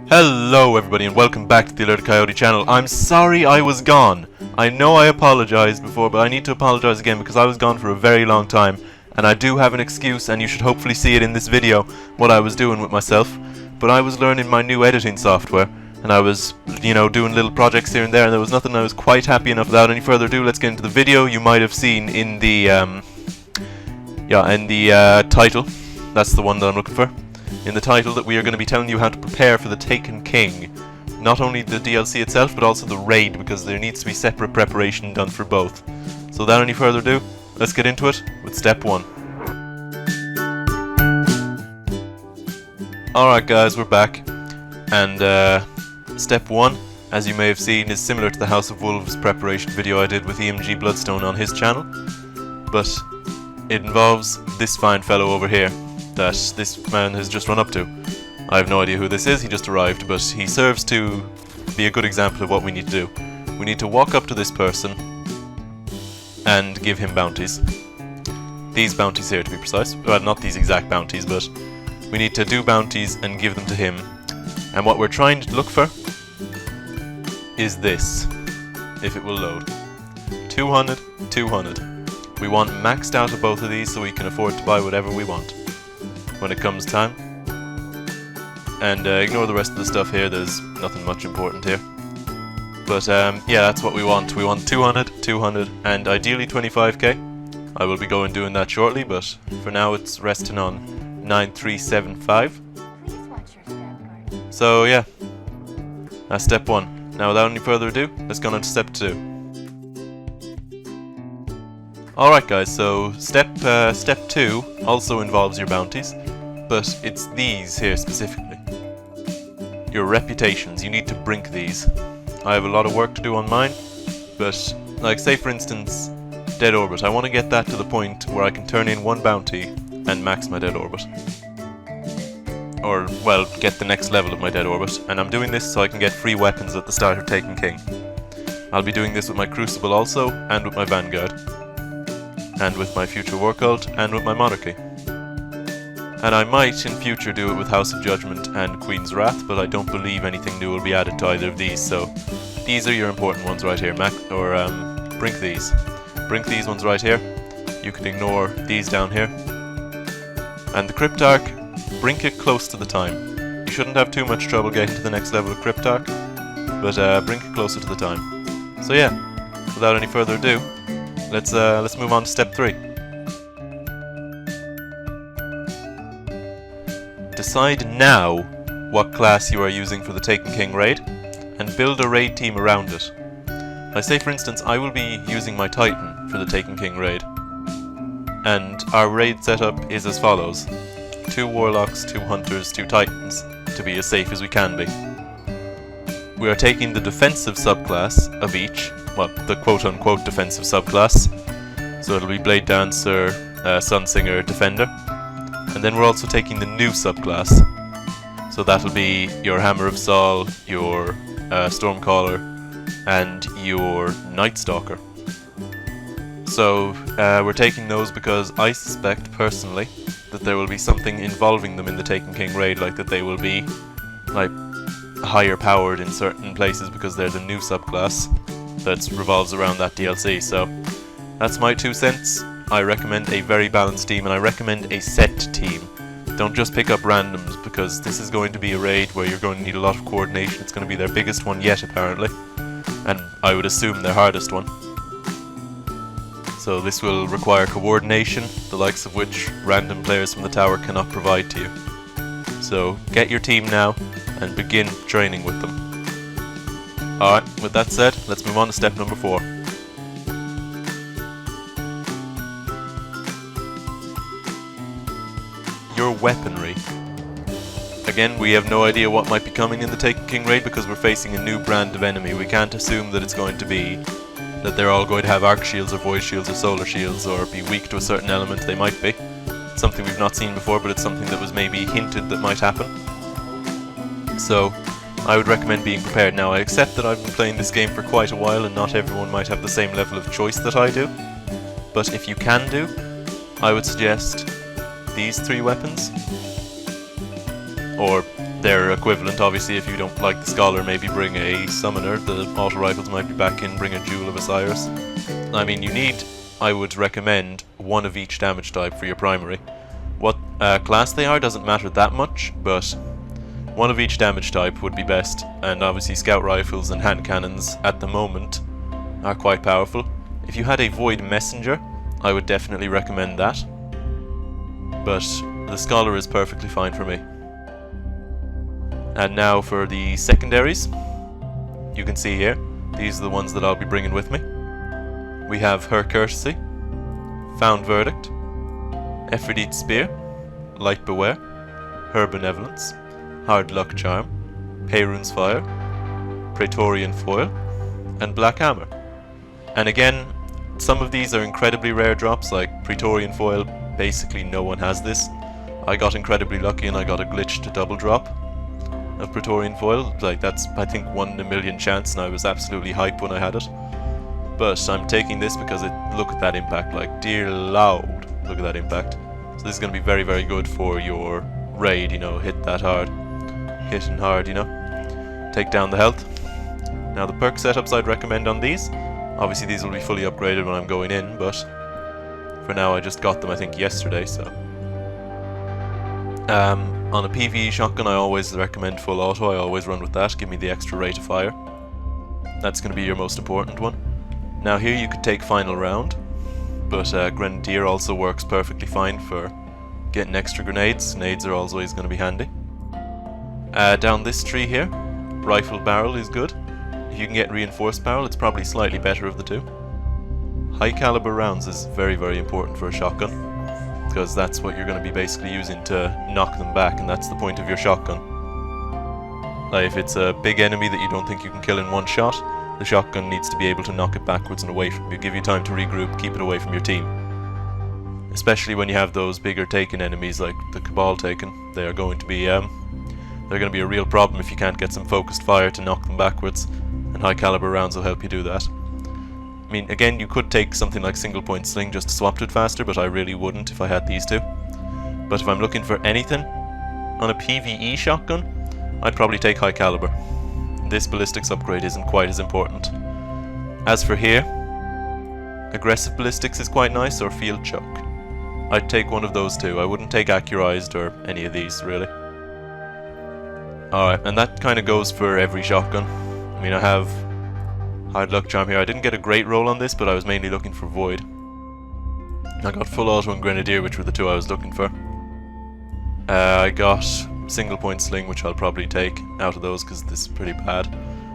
Hello everybody and welcome back to the AlertedCoyote channel. I'm sorry I was gone. I know I apologized before, but I need to apologize again because I was gone for a very long time. And I do have an excuse, and you should hopefully see it in this video, what I was doing with myself. But I was learning my new editing software, and I was, doing little projects here and there, and there was nothing I was quite happy enough. Without any further ado, let's get into the video. You might have seen in the, title. That's the one that I'm looking for. In the title that we are going to be telling you how to prepare for the Taken King. Not only the DLC itself, but also the raid, because there needs to be separate preparation done for both. So without any further ado, let's get into it with step 1. Alright guys, we're back. And step 1, as you may have seen, is similar to the House of Wolves preparation video I did with EMG Bloodstone on his channel. But it involves this fine fellow over here that this man has just run up to. I have no idea who this is, he just arrived, but he serves to be a good example of what we need to do. We need to walk up to this person and give him bounties. These bounties here, to be precise. Well, not these exact bounties, but we need to do bounties and give them to him. And what we're trying to look for is this, if it will load. 200, 200. We want maxed out of both of these so we can afford to buy whatever we want when it comes time. And ignore the rest of the stuff here, there's nothing much important here. But yeah, that's what we want. We want 200, 200, and ideally 25k. I will be going doing that shortly, but for now it's resting on 9375. So yeah, that's step 1. Now without any further ado, let's go on to step 2. Alright guys, so step 2 also involves your bounties, but it's these here specifically. Your reputations, you need to brink these. I have a lot of work to do on mine, but like say for instance, Dead Orbit. I want to get that to the point where I can turn in one bounty and max my Dead Orbit. Or, well, get the next level of my Dead Orbit, and I'm doing this so I can get free weapons at the start of Taken King. I'll be doing this with my Crucible also, and with my Vanguard. And with my future War Cult, and with my Monarchy. And I might in future do it with House of Judgment and Queen's Wrath, but I don't believe anything new will be added to either of these, so these are your important ones right here. Brink these. Brink these ones right here. You can ignore these down here. And the Cryptarch, brink it close to the time. You shouldn't have too much trouble getting to the next level of Cryptarch, but brink it closer to the time. So yeah, without any further ado, let's move on to step 3. Decide now what class you are using for the Taken King raid, and build a raid team around it. I say for instance, I will be using my Titan for the Taken King raid. And our raid setup is as follows. 2 Warlocks, 2 Hunters, 2 Titans, to be as safe as we can be. We are taking the defensive subclass of each, well, the quote-unquote defensive subclass. So it'll be Blade Dancer, Sunsinger, Defender. And then we're also taking the new subclass. So that'll be your Hammer of Saul, your Stormcaller, and your Night Stalker. So we're taking those because I suspect, personally, that there will be something involving them in the Taken King raid, like that they will be like higher powered in certain places because they're the new subclass that revolves around that DLC. So that's my 2 cents. I recommend a very balanced team, and I recommend a set team. Don't just pick up randoms, because this is going to be a raid where you're going to need a lot of coordination. It's going to be their biggest one yet, apparently, and I would assume their hardest one. So this will require coordination, the likes of which random players from the tower cannot provide to you. So get your team now, and begin training with them. Alright, with that said, let's move on to step number 4. Your weaponry. Again, we have no idea what might be coming in the Taken King raid because we're facing a new brand of enemy. We can't assume that it's going to be that they're all going to have arc shields or void shields or solar shields or be weak to a certain element. They might be. It's something we've not seen before, but it's something that was maybe hinted that might happen. So I would recommend being prepared. Now, I accept that I've been playing this game for quite a while and not everyone might have the same level of choice that I do. But if you can do, I would suggest these 3 weapons. Or their equivalent. Obviously, if you don't like the Scholar, maybe bring a Summoner. The auto rifles might be back in, bring a Jewel of Osiris. I mean, you need, I would recommend, one of each damage type for your primary. What class they are doesn't matter that much, but one of each damage type would be best, and obviously Scout Rifles and Hand Cannons at the moment are quite powerful. If you had a Void Messenger, I would definitely recommend that, but the Scholar is perfectly fine for me. And now for the secondaries. You can see here, these are the ones that I'll be bringing with me. We have Her Courtesy, Found Verdict, Ephrodite Spear, Light Beware, Her Benevolence, Hard Luck Charm, Peyrune's Fire, Praetorian Foil, and Black Hammer. And again, some of these are incredibly rare drops, like Praetorian Foil, basically no one has this. I got incredibly lucky and I got a glitched double drop of Praetorian Foil. Like, that's, I think, 1 in a million chance, and I was absolutely hyped when I had it. But I'm taking this because look at that impact, like, dear Lord, look at that impact. So this is going to be very, very good for your raid, you know, hit that hard. Hitting hard, you know. Take down the health. Now the perk setups I'd recommend on these, obviously these will be fully upgraded when I'm going in, but for now I just got them, I think, yesterday, so. On a PvE shotgun I always recommend full auto, I always run with that, give me the extra rate of fire. That's going to be your most important one. Now here you could take Final Round, but Grenadier also works perfectly fine for getting extra grenades. Nades are always going to be handy. Down this tree here, Rifle Barrel is good. If you can get Reinforced Barrel, it's probably slightly better of the two. High caliber rounds is very, very important for a shotgun, because that's what you're going to be basically using to knock them back, and that's the point of your shotgun. Like, if it's a big enemy that you don't think you can kill in one shot, the shotgun needs to be able to knock it backwards and away from you, give you time to regroup, keep it away from your team. Especially when you have those bigger taken enemies like the Cabal taken, they are going to be they're going to be a real problem if you can't get some focused fire to knock them backwards, and high caliber rounds will help you do that. I mean, again, you could take something like Single Point Sling just to swap it faster, but I really wouldn't if I had these two. But if I'm looking for anything on a PvE shotgun, I'd probably take high caliber. This ballistics upgrade isn't quite as important. As for here, aggressive ballistics is quite nice, or field choke. I'd take one of those two. I wouldn't take accurized or any of these, really. Alright, and that kind of goes for every shotgun. I mean, I have Hard Luck Charm here. I didn't get a great roll on this, but I was mainly looking for Void. I got Full Auto and Grenadier, which were the two I was looking for. I got Single Point Sling, which I'll probably take out of those because this is pretty bad.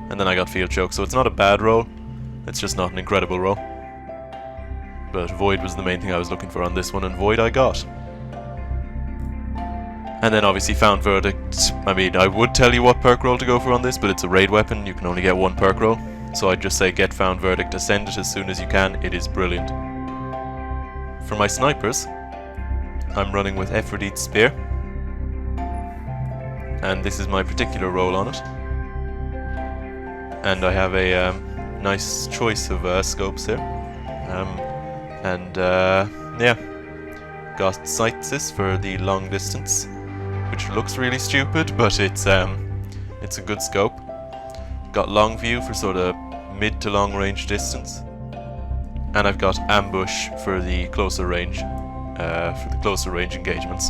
And then I got Field Choke, so it's not a bad roll. It's just not an incredible roll. But Void was the main thing I was looking for on this one, and Void I got. And then obviously Found Verdict. I mean, I would tell you what perk roll to go for on this, but it's a raid weapon, you can only get one perk roll. So I'd just say get Found Verdict, ascend it as soon as you can, it is brilliant. For my snipers, I'm running with Ephrodite Spear. And this is my particular roll on it. And I have a nice choice of scopes here. Yeah. Got Sightsis for the long distance, which looks really stupid, but it's a good scope. Got Long View for sort of mid to long range distance, and I've got Ambush for the closer range, engagements.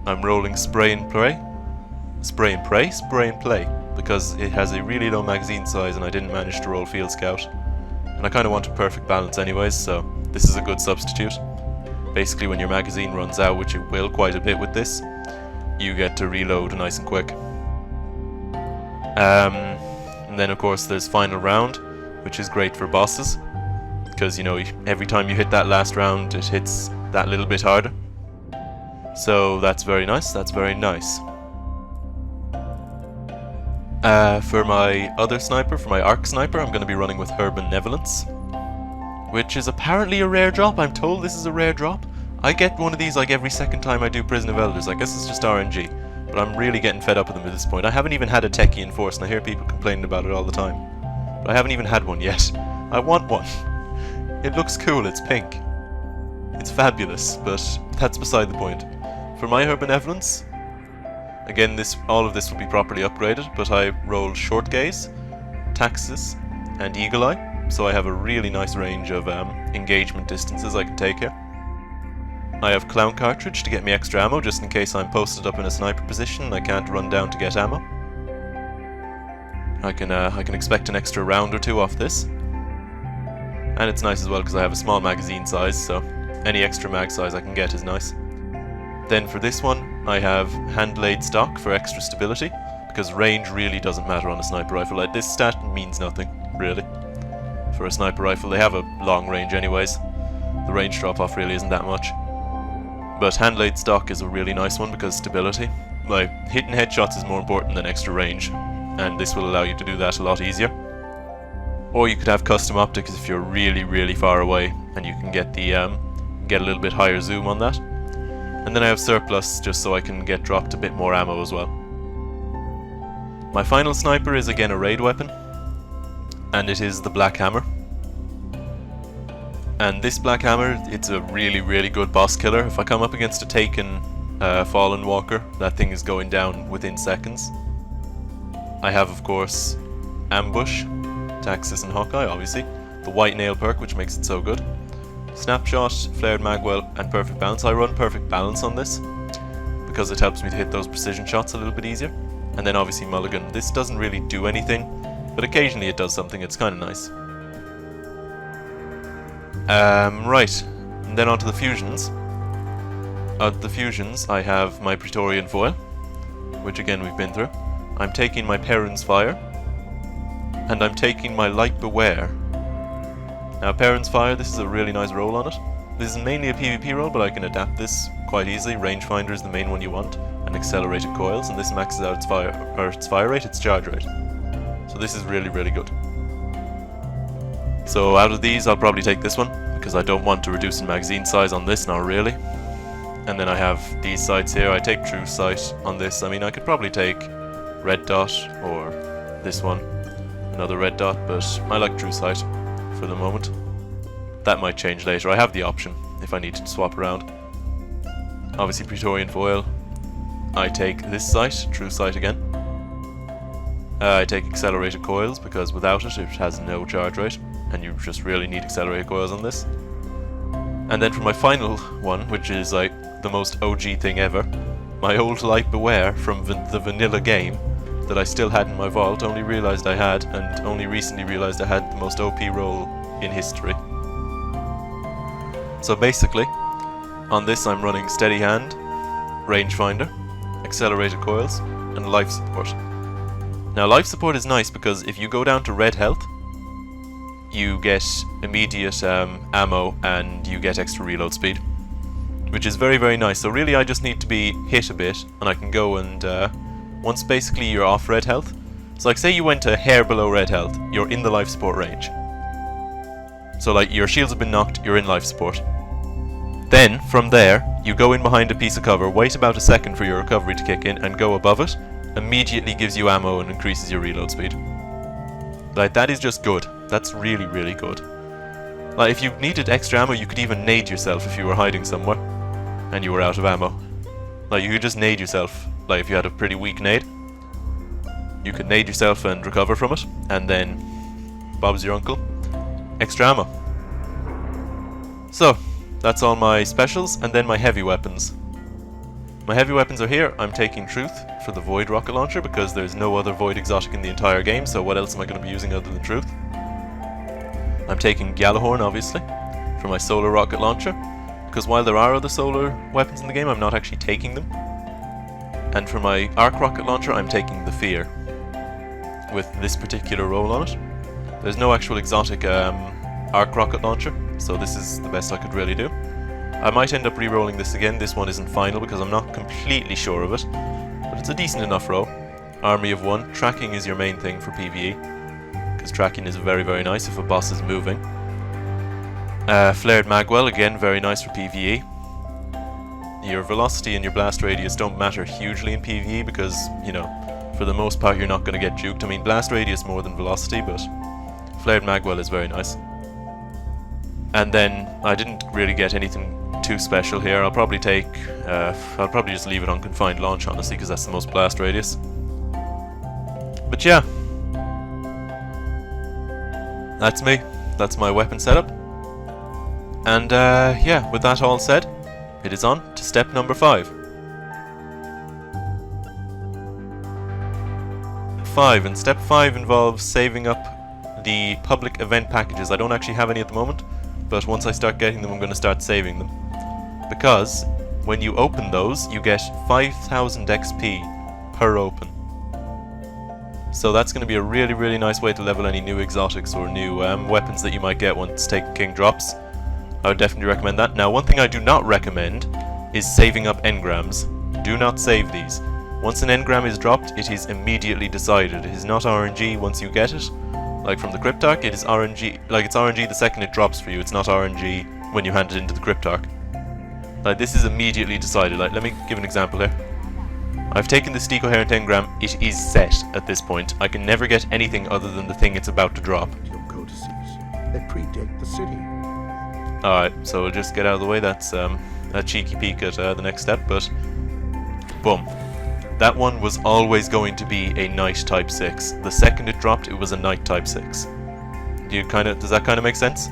I'm rolling Spray and Play, because it has a really low magazine size, and I didn't manage to roll Field Scout, and I kind of want a perfect balance anyways, so this is a good substitute. Basically, when your magazine runs out, which it will quite a bit with this, you get to reload nice and quick. And then of course there's Final Round, which is great for bosses, because, you know, every time you hit that last round it hits that little bit harder. So that's very nice, that's very nice. For my other sniper, for my Arc Sniper, I'm going to be running with Her Benevolence, which is apparently a rare drop. I'm told this is a rare drop. I get one of these like every second time I do Prison of Elders. I guess it's just RNG. But I'm really getting fed up with them at this point. I haven't even had a techie in Force, and I hear people complaining about it all the time. But I haven't even had one yet. I want one. It looks cool, it's pink. It's fabulous, but that's beside the point. For my Her Benevolence, Again, all of this will be properly upgraded, but I rolled Short Gaze, Taxis, and Eagle Eye, so I have a really nice range of engagement distances I can take here. I have Clown Cartridge to get me extra ammo, just in case I'm posted up in a sniper position and I can't run down to get ammo. I can expect an extra round or two off this. And it's nice as well because I have a small magazine size, so any extra mag size I can get is nice. Then for this one, I have hand-laid stock for extra stability, because range really doesn't matter on a sniper rifle. Like, this stat means nothing, really. For a sniper rifle, they have a long range anyways. The range drop-off really isn't that much. But hand-laid stock is a really nice one because stability. Like, hitting headshots is more important than extra range, and this will allow you to do that a lot easier. Or you could have custom optics if you're really, really far away, and you can get get a little bit higher zoom on that. And then I have surplus just so I can get dropped a bit more ammo as well. My final sniper is again a raid weapon, and it is the Black Hammer. And this Black Hammer, it's a really, really good boss killer. If I come up against a taken Fallen Walker, that thing is going down within seconds. I have, of course, Ambush, Taxis and Hawkeye, obviously. The White Nail perk, which makes it so good. Snapshot, Flared Magwell, and Perfect Balance. I run Perfect Balance on this, because it helps me to hit those precision shots a little bit easier. And then obviously Mulligan. This doesn't really do anything, but occasionally it does something, it's kind of nice. Right, and then on to the fusions. Out of the fusions, I have my Praetorian Foil, which again we've been through. I'm taking my Perrin's Fire, and I'm taking my Light Beware. Now Perrin's Fire, this is a really nice roll on it. This is mainly a PvP roll, but I can adapt this quite easily. Rangefinder is the main one you want, and accelerated coils, and this maxes out its fire rate, its charge rate. So this is really, really good. So out of these, I'll probably take this one, because I don't want to reduce the magazine size on this, not really. And then I have these sights here. I take True Sight on this. I mean, I could probably take Red Dot, or this one, another Red Dot, but I like True Sight for the moment. That might change later. I have the option if I need to swap around. Obviously Praetorian Foil. I take this sight, True Sight again. I take Accelerated Coils because without it, it has no charge rate, and you just really need Accelerated Coils on this. And then for my final one, which is like the most OG thing ever, my old Light Beware from the vanilla game that I still had in my vault, only realized I had, and only recently realized I had the most OP roll in history. So basically, on this I'm running Steady Hand, Rangefinder, Accelerated Coils, and Life Support. Now Life Support is nice because if you go down to red health, you get immediate ammo and you get extra reload speed, which is very, very nice. So really I just need to be hit a bit and I can go and once basically you're off red health, so like say you went a hair below red health, you're in the life support range. So like your shields have been knocked, you're in life support. Then from there, you go in behind a piece of cover, wait about a second for your recovery to kick in and go above it, immediately gives you ammo and increases your reload speed. Like that is just good. That's really, really good. Like if you needed extra ammo, you could even nade yourself if you were hiding somewhere and you were out of ammo. Like you could just nade yourself. Like if you had a pretty weak nade, you could nade yourself and recover from it, and then Bob's your uncle. Extra ammo. So that's all my specials, and then my heavy weapons. My heavy weapons are here. I'm taking Truth for the Void rocket launcher because there's no other Void exotic in the entire game, so what else am I going to be using other than Truth? I'm taking Gjallarhorn, obviously, for my solar rocket launcher, because while there are other solar weapons in the game, I'm not actually taking them. And for my arc rocket launcher, I'm taking the Fear, with this particular roll on it. There's no actual exotic arc rocket launcher, so this is the best I could really do. I might end up re-rolling this again. This one isn't final because I'm not completely sure of it, but it's a decent enough roll. Army of One. Tracking is your main thing for PvE, because tracking is very, very nice if a boss is moving. Flared Magwell, again, very nice for PvE. Your velocity and your blast radius don't matter hugely in PvE because, you know, for the most part you're not going to get juked. I mean, blast radius more than velocity, but Flared Magwell is very nice. And then I didn't really get anything too special here. I'll probably take... I'll probably just leave it on confined launch, honestly, because that's the most blast radius. But yeah. That's me. That's my weapon setup. And yeah, with that all said, it is on to step number 5. 5, and step 5 involves saving up the public event packages. I don't actually have any at the moment, but once I start getting them, I'm going to start saving them. Because when you open those, you get 5,000 XP per open. So that's going to be a really, really nice way to level any new exotics or new weapons that you might get once Taken King drops. I would definitely recommend that. Now, one thing I do not recommend is saving up engrams. Do not save these. Once an engram is dropped, it is immediately decided. It is not RNG once you get it. Like from the Cryptarch, it is RNG, like it's RNG the second it drops for you. It's not RNG when you hand it into the Cryptarch. Like, this is immediately decided. Like, let me give an example here. I've taken the Decoherent engram. It is set at this point. I can never get anything other than the thing it's about to drop. Your codices, they predate the city. Alright, so we'll just get out of the way. That's a cheeky peek at the next step, but boom. That one was always going to be a Knight Type 6. The second it dropped, it was a Knight Type 6. Does that kind of make sense?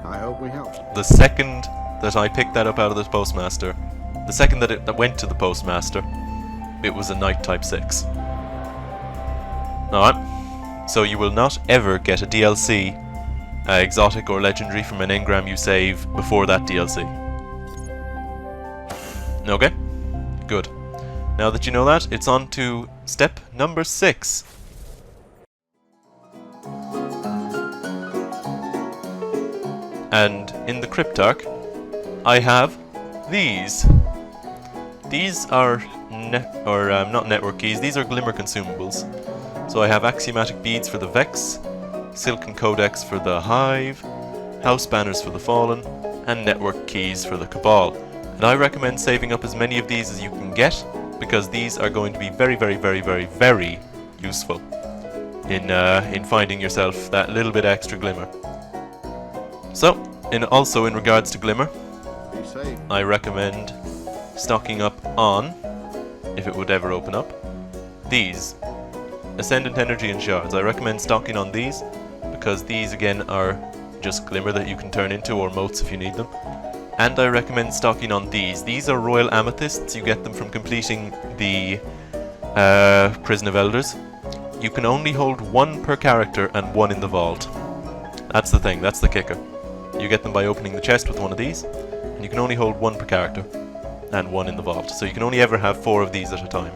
I hope we helped. The second that I picked that up out of the Postmaster, the second that it went to the Postmaster, it was a Knight Type 6. Alright, so you will not ever get a DLC, exotic or legendary, from an engram you save before that DLC. Okay? Good. Now that you know that, it's on to step number 6. And in the Cryptarch, I have these. These are not network keys, these are glimmer consumables. So I have axiomatic beads for the Vex, silken codex for the Hive, house banners for the Fallen, and network keys for the Cabal. And I recommend saving up as many of these as you can get, because these are going to be very, very, very, very, very useful in finding yourself that little bit extra glimmer. So, also in regards to glimmer, I recommend stocking up on, if it would ever open up, these Ascendant Energy and Shards. I recommend stocking on these because these again are just glimmer that you can turn into, or motes if you need them. And I recommend stocking on these. These are Royal Amethysts. You get them from completing the Prison of Elders. You can only hold 1 per character and 1 in the vault. That's the thing, that's the kicker. You get them by opening the chest with one of these, and you can only hold 1 per character and 1 in the vault. So you can only ever have 4 of these at a time.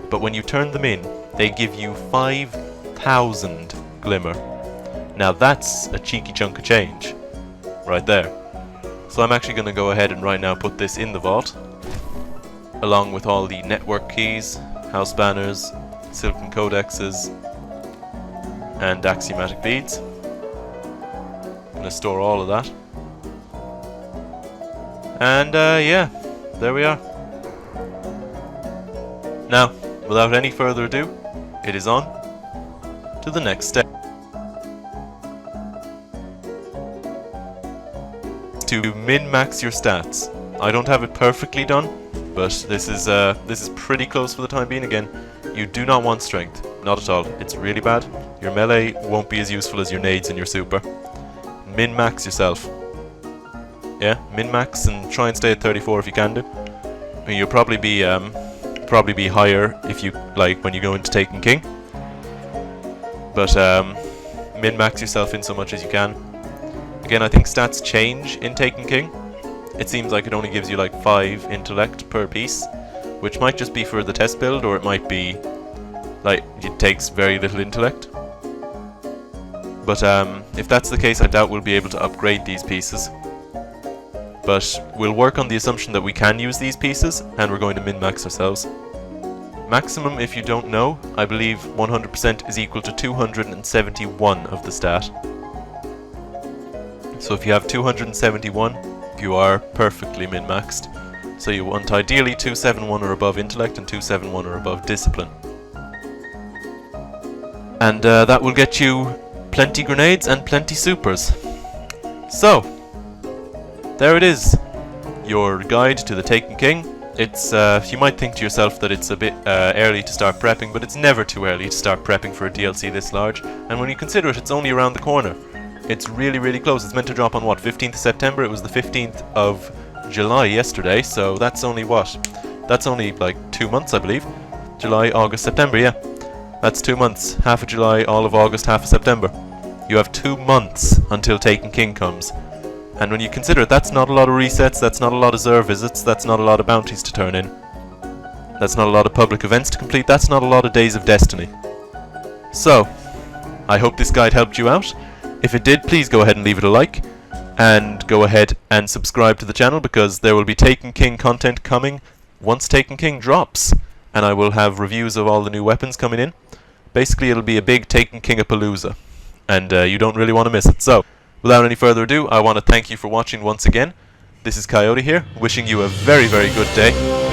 But when you turn them in, they give you 5,000 glimmer. Now that's a cheeky chunk of change right there. So I'm actually going to go ahead and right now put this in the vault, along with all the network keys, house banners, silken codexes, and axiomatic beads. I'm going to store all of that. And yeah, there we are. Now, without any further ado, it is on to the next step. To min-max your stats. I don't have it perfectly done, but this is pretty close for the time being. Again, you do not want strength, not at all. It's really bad. Your melee won't be as useful as your nades and your super. Min-max yourself. Yeah, min-max and try and stay at 34 if you can do. I mean, you'll probably be higher if you like when you go into Taken King. But min-max yourself in so much as you can. Again, I think stats change in Taken King. It seems like it only gives you like 5 intellect per piece, which might just be for the test build, or it might be like it takes very little intellect. But if that's the case, I doubt we'll be able to upgrade these pieces. But we'll work on the assumption that we can use these pieces, and we're going to min-max ourselves. Maximum, if you don't know, I believe 100% is equal to 271 of the stat. So if you have 271, you are perfectly min-maxed. So you want ideally 271 or above intellect and 271 or above discipline. And that will get you plenty grenades and plenty supers. So, there it is. your guide to the Taken King. It's, you might think to yourself that it's a bit early to start prepping, but it's never too early to start prepping for a DLC this large. And when you consider it, it's only around the corner. It's really, really close. It's meant to drop on what, 15th of September? It was the 15th of July yesterday, so that's only what? That's only like 2 months, I believe. July, August, September, yeah. That's 2 months. Half of July, all of August, half of September. You have 2 months until Taken King comes. And when you consider it, that's not a lot of resets, that's not a lot of Xur visits, that's not a lot of bounties to turn in. That's not a lot of public events to complete, that's not a lot of Days of Destiny. So, I hope this guide helped you out. If it did, please go ahead and leave it a like. And go ahead and subscribe to the channel, because there will be Taken King content coming once Taken King drops. And I will have reviews of all the new weapons coming in. Basically, it'll be a big Taken King-a-palooza. And you don't really want to miss it. So, without any further ado, I want to thank you for watching once again. This is Coyote here, wishing you a very, very good day.